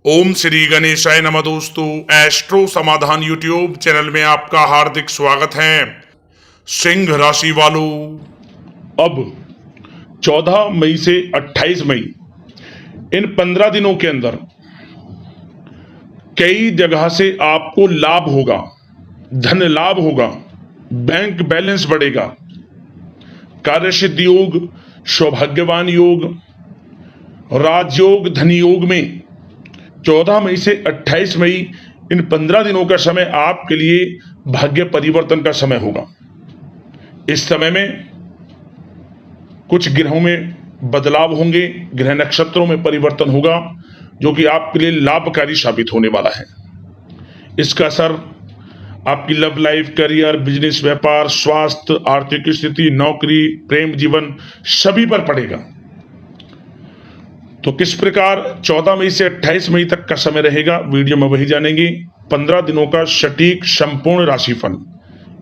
ओम श्री गणेशाय नमः। दोस्तों, एस्ट्रो समाधान यूट्यूब चैनल में आपका हार्दिक स्वागत है। सिंह राशि वालों, अब 14 मई से 28 मई इन 15 दिनों के अंदर कई जगह से आपको लाभ होगा, धन लाभ होगा, बैंक बैलेंस बढ़ेगा, कार्यसिद्धि योग, सौभाग्यवान योग, राजयोग, धन योग में 14 मई से 28 मई इन 15 दिनों का समय आपके लिए भाग्य परिवर्तन का समय होगा। इस समय में कुछ ग्रहों में बदलाव होंगे, ग्रह नक्षत्रों में परिवर्तन होगा, जो कि आपके लिए लाभकारी साबित होने वाला है। इसका असर आपकी लव लाइफ, करियर, बिजनेस, व्यापार, स्वास्थ्य, आर्थिक स्थिति, नौकरी, प्रेम जीवन सभी पर पड़ेगा। तो किस प्रकार 14 मई से 28 मई तक का समय रहेगा, वीडियो में वही जानेंगे। 15 दिनों का सटीक संपूर्ण राशिफल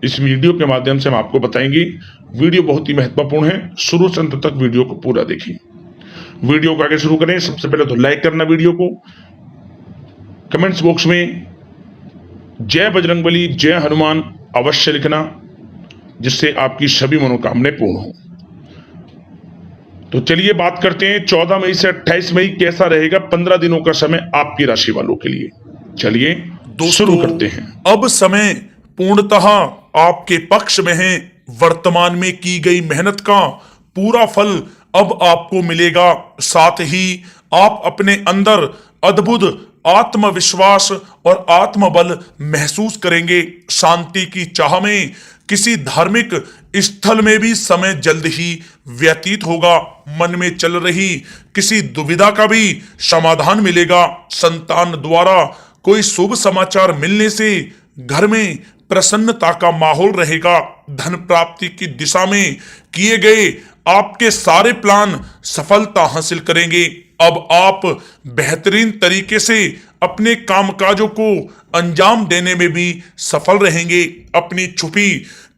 इस वीडियो के माध्यम से हम आपको बताएंगे। वीडियो बहुत ही महत्वपूर्ण है, शुरू से अंत तक वीडियो को पूरा देखिए। वीडियो को आगे शुरू करें, सबसे पहले तो लाइक करना वीडियो को, कमेंट्स बॉक्स में जय बजरंगबली, जय हनुमान अवश्य लिखना, जिससे आपकी सभी मनोकामनाएं पूर्ण हो। तो चलिए बात करते हैं 14 मई से 28 मई कैसा रहेगा 15 दिनों का समय आपकी राशि वालों के लिए। चलिए शुरू करते हैं। अब समय पूर्णतः आपके पक्ष में है। वर्तमान में की गई मेहनत का पूरा फल अब आपको मिलेगा। साथ ही आप अपने अंदर अद्भुत आत्मविश्वास और आत्मबल महसूस करेंगे। शांति की चाह में किसी धार्मिक स्थल में भी समय जल्द ही व्यतीत होगा। मन में चल रही किसी दुविधा का भी समाधान मिलेगा। संतान द्वारा कोई शुभ समाचार मिलने से घर में प्रसन्नता का माहौल रहेगा। धन प्राप्ति की दिशा में किए गए आपके सारे प्लान सफलता हासिल करेंगे। अब आप बेहतरीन तरीके से अपने कामकाजों को अंजाम देने में भी सफल रहेंगे। अपनी छुपी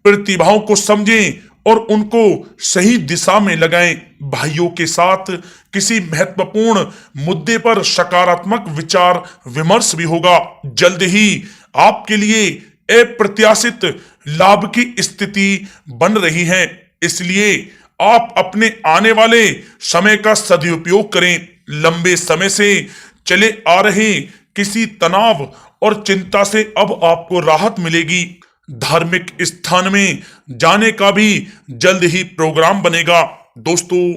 प्रतिभाओं को समझें और उनको सही दिशा में लगाएं। भाइयों के साथ किसी महत्वपूर्ण मुद्दे पर सकारात्मक विचार विमर्श भी होगा। जल्द ही आपके लिए अप्रत्याशित लाभ की स्थिति बन रही है, इसलिए आप अपने आने वाले समय का सदुपयोग करें। लंबे समय से चले आ रहे किसी तनाव और चिंता से अब आपको राहत मिलेगी। धार्मिक स्थान में जाने का भी जल्द ही प्रोग्राम बनेगा। दोस्तों,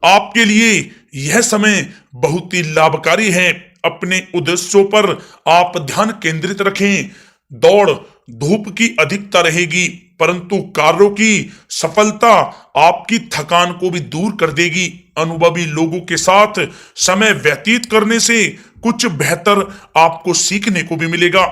आपके लिए यह समय बहुत ही लाभकारी है। अपने उद्देश्यों पर आप ध्यान केंद्रित रखें। दौड़ धूप की अधिकता रहेगी, परंतु कार्यों की सफलता आपकी थकान को भी दूर कर देगी। अनुभवी लोगों के साथ समय व्यतीत करने से कुछ बेहतर आपको सीखने को भी मिलेगा।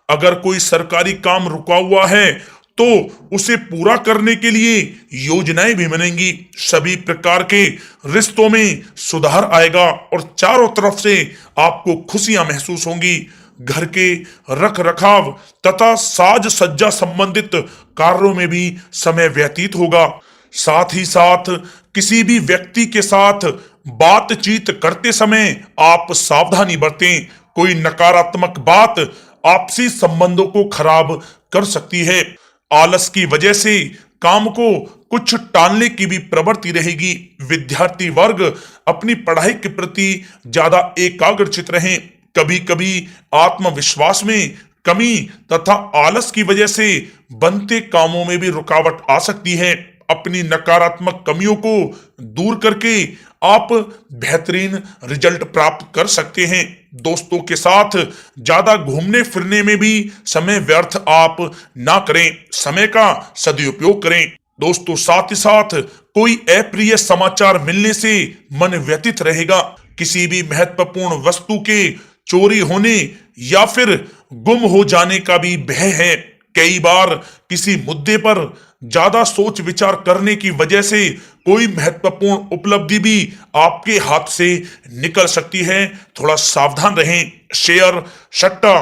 अगर कोई सरकारी काम रुका हुआ है तो उसे पूरा करने के लिए योजनाएं भी बनेंगी। सभी प्रकार के रिश्तों में सुधार आएगा और चारों तरफ से आपको खुशियां महसूस होंगी। घर के रख रखाव तथा साज सज्जा संबंधित कार्यों में भी समय व्यतीत होगा। साथ ही साथ किसी भी व्यक्ति के साथ बातचीत करते समय आप सावधानी बरतें। कोई नकारात्मक बात आपसी संबंधों को खराब कर सकती है। आलस की वजह से काम को कुछ टालने की भी प्रवृत्ति रहेगी। विद्यार्थी वर्ग अपनी पढ़ाई के प्रति ज्यादा एकाग्रचित रहें। कभी कभी आत्मविश्वास में कमी तथा आलस की वजह से बनते कामों में भी रुकावट आ सकती है। अपनी नकारात्मक कमियों को दूर करके आप बेहतरीन रिजल्ट प्राप्त कर सकते हैं। दोस्तों के साथ ज्यादा घूमने फिरने में भी समय व्यर्थ आप ना करें, समय का सदुपयोग करें। दोस्तों, साथ ही साथ कोई अप्रिय समाचार मिलने से मन व्यथित रहेगा। किसी भी महत्वपूर्ण वस्तु के चोरी होने या फिर गुम हो जाने का भी भय है। कई बार किसी मुद्दे पर ज्यादा सोच विचार करने की वजह से कोई महत्वपूर्ण उपलब्धि भी आपके हाथ से निकल सकती है। थोड़ा सावधान रहें। शेयर, सट्टा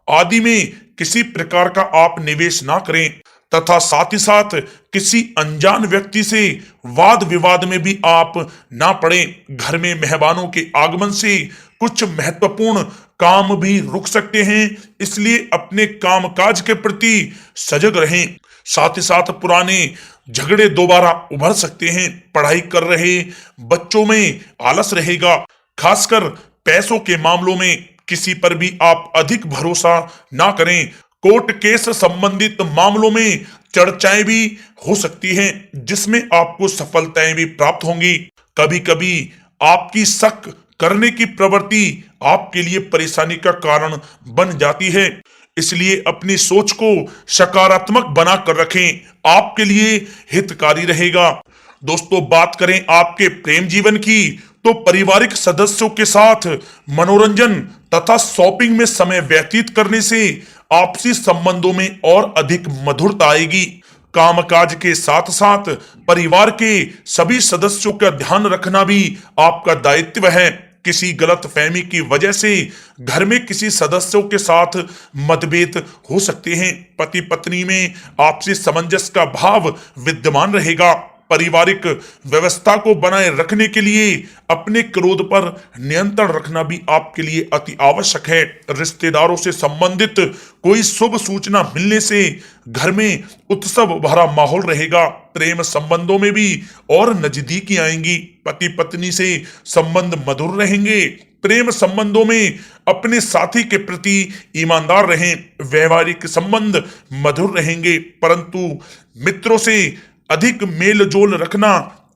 आदि में किसी प्रकार का आप निवेश ना करें तथा साथ ही साथ किसी अनजान व्यक्ति से वाद विवाद में भी आप ना पड़ें। घर में मेहमानों के आगमन से कुछ महत्वपूर्ण काम भी रुक सकते हैं, इसलिए अपने कामकाज के प्रति सजग रहें। साथ ही साथ पुराने झगड़े दोबारा उभर सकते हैं। पढ़ाई कर रहे बच्चों में आलस रहेगा, खासकर पैसों के मामलों में किसी पर भी आप अधिक भरोसा ना करें। कोर्ट केस संबंधित मामलों में चर्चाएं भी हो सकती हैं, जिसमें आपको सफलताएं भी प्राप्त होंगी। कभी कभी आपकी शक करने की प्रवृत्ति आपके लिए परेशानी का कारण बन जाती है, इसलिए अपनी सोच को सकारात्मक बना कर रखें, आपके लिए हितकारी रहेगा। दोस्तों, बात करें आपके प्रेम जीवन की, तो पारिवारिक सदस्यों के साथ मनोरंजन तथा शॉपिंग में समय व्यतीत करने से आपसी संबंधों में और अधिक मधुरता आएगी। कामकाज के साथ साथ परिवार के सभी सदस्यों का ध्यान रखना भी आपका दायित्व है। किसी गलत फहमी की वजह से घर में किसी सदस्यों के साथ मतभेद हो सकते हैं। पति पत्नी में आपसी सामंजस्य का भाव विद्यमान रहेगा। पारिवारिक व्यवस्था को बनाए रखने के लिए अपने क्रोध पर नियंत्रण रखना भी आपके लिए अति आवश्यक है। रिश्तेदारों से संबंधित कोई शुभ सूचना मिलने से घर में उत्सव भरा माहौल रहेगा। प्रेम संबंधों में भी और नजदीकी आएंगी। पति पत्नी से संबंध मधुर रहेंगे। प्रेम संबंधों में अपने साथी के प्रति ईमानदार रहें। वैवाहिक संबंध मधुर रहेंगे, परंतु मित्रों से अधिक मेल जोल रखना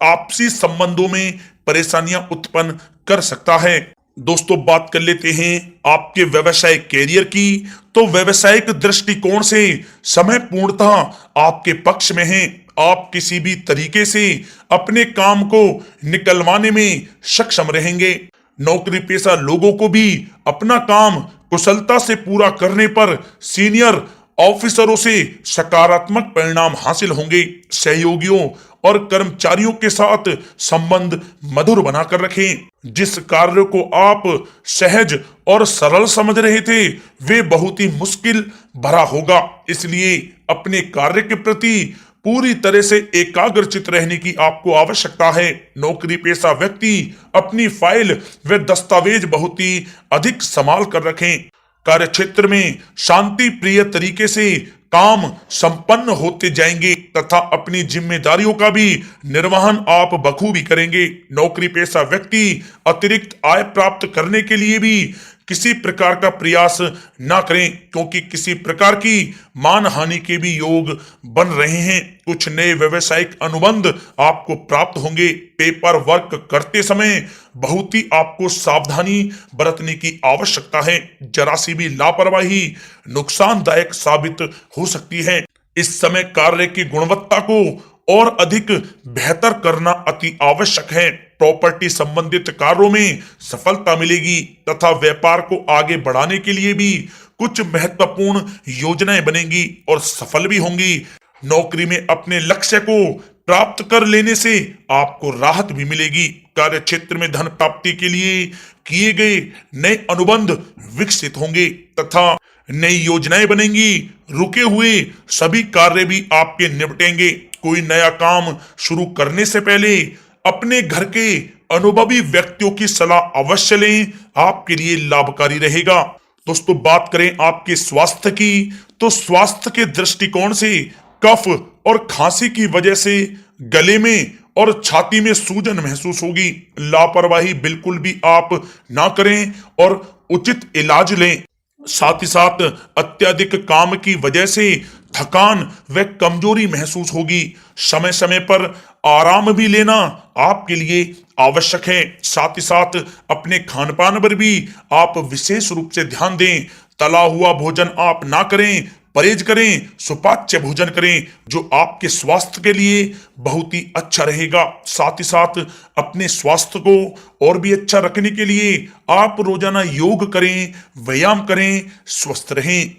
आपसी संबंधों में परेशानियां उत्पन्न कर सकता है। दोस्तों, बात कर लेते हैं आपके व्यवसायिक कैरियर की। तो व्यवसायिक दृष्टिकोण से समय पूर्णतः आपके पक्ष में है। आप किसी भी तरीके से अपने काम को निकलवाने में सक्षम रहेंगे। नौकरी पेशा लोगों को भी अपना काम कुशलता से पूरा करने पर सीनियर ऑफिसरों से सकारात्मक परिणाम हासिल होंगे। सहयोगियों और कर्मचारियों के साथ संबंध मधुर बनाकर रखें। जिस कार्य को आप सहज और सरल समझ रहे थे, वे बहुत ही मुश्किल भरा होगा, इसलिए अपने कार्य के प्रति पूरी तरह से एकाग्रचित रहने की आपको आवश्यकता है। नौकरी पेशा व्यक्ति अपनी फाइल व दस्तावेज बहुत ही अधिक संभाल कर रखें। कार्य क्षेत्र में शांति प्रिय तरीके से काम संपन्न होते जाएंगे तथा अपनी जिम्मेदारियों का भी निर्वहन आप बखूबी करेंगे। नौकरी पेशा व्यक्ति अतिरिक्त आय प्राप्त करने के लिए भी किसी प्रकार का प्रयास ना करें, क्योंकि किसी प्रकार की मान हानि के भी योग बन रहे हैं। कुछ नए व्यवसायिक अनुबंध आपको प्राप्त होंगे। पेपर वर्क करते समय बहुत ही आपको सावधानी बरतने की आवश्यकता है। जरा सी भी लापरवाही नुकसानदायक साबित हो सकती है। इस समय कार्य की गुणवत्ता को और अधिक बेहतर करना अति आवश्यक है। प्रॉपर्टी संबंधित कार्यों में सफलता मिलेगी तथा व्यापार को आगे बढ़ाने के लिए भी कुछ महत्वपूर्ण योजनाएं बनेंगी और सफल भी होंगी। नौकरी में अपने लक्ष्य को प्राप्त कर लेने से आपको राहत भी मिलेगी। कार्य क्षेत्र में धन प्राप्ति के लिए किए गए नए अनुबंध विकसित होंगे तथा नई योजनाएं बनेंगी। रुके हुए सभी कार्य भी आपके निपटेंगे। कोई नया काम शुरू करने से पहले अपने घर के अनुभवी व्यक्तियों की सलाह अवश्य लें, आपके लिए लाभकारी रहेगा। दोस्तों, बात करें आपके स्वास्थ्य की, तो स्वास्थ्य के दृष्टिकोण से कफ और खांसी की वजह से गले में और छाती में सूजन महसूस होगी। लापरवाही बिल्कुल भी आप ना करें और उचित इलाज लें। साथ ही साथ अत्यधिक काम की वजह से थकान व कमजोरी महसूस होगी। समय समय पर आराम भी लेना आपके लिए आवश्यक है। साथ ही साथ अपने खान पान पर भी आप विशेष रूप से ध्यान दें। तला हुआ भोजन आप ना करें, परहेज करें, सुपाच्य भोजन करें, जो आपके स्वास्थ्य के लिए बहुत ही अच्छा रहेगा। साथ ही साथ अपने स्वास्थ्य को और भी अच्छा रखने के लिए आप रोजाना योग करें, व्यायाम करें, स्वस्थ रहें।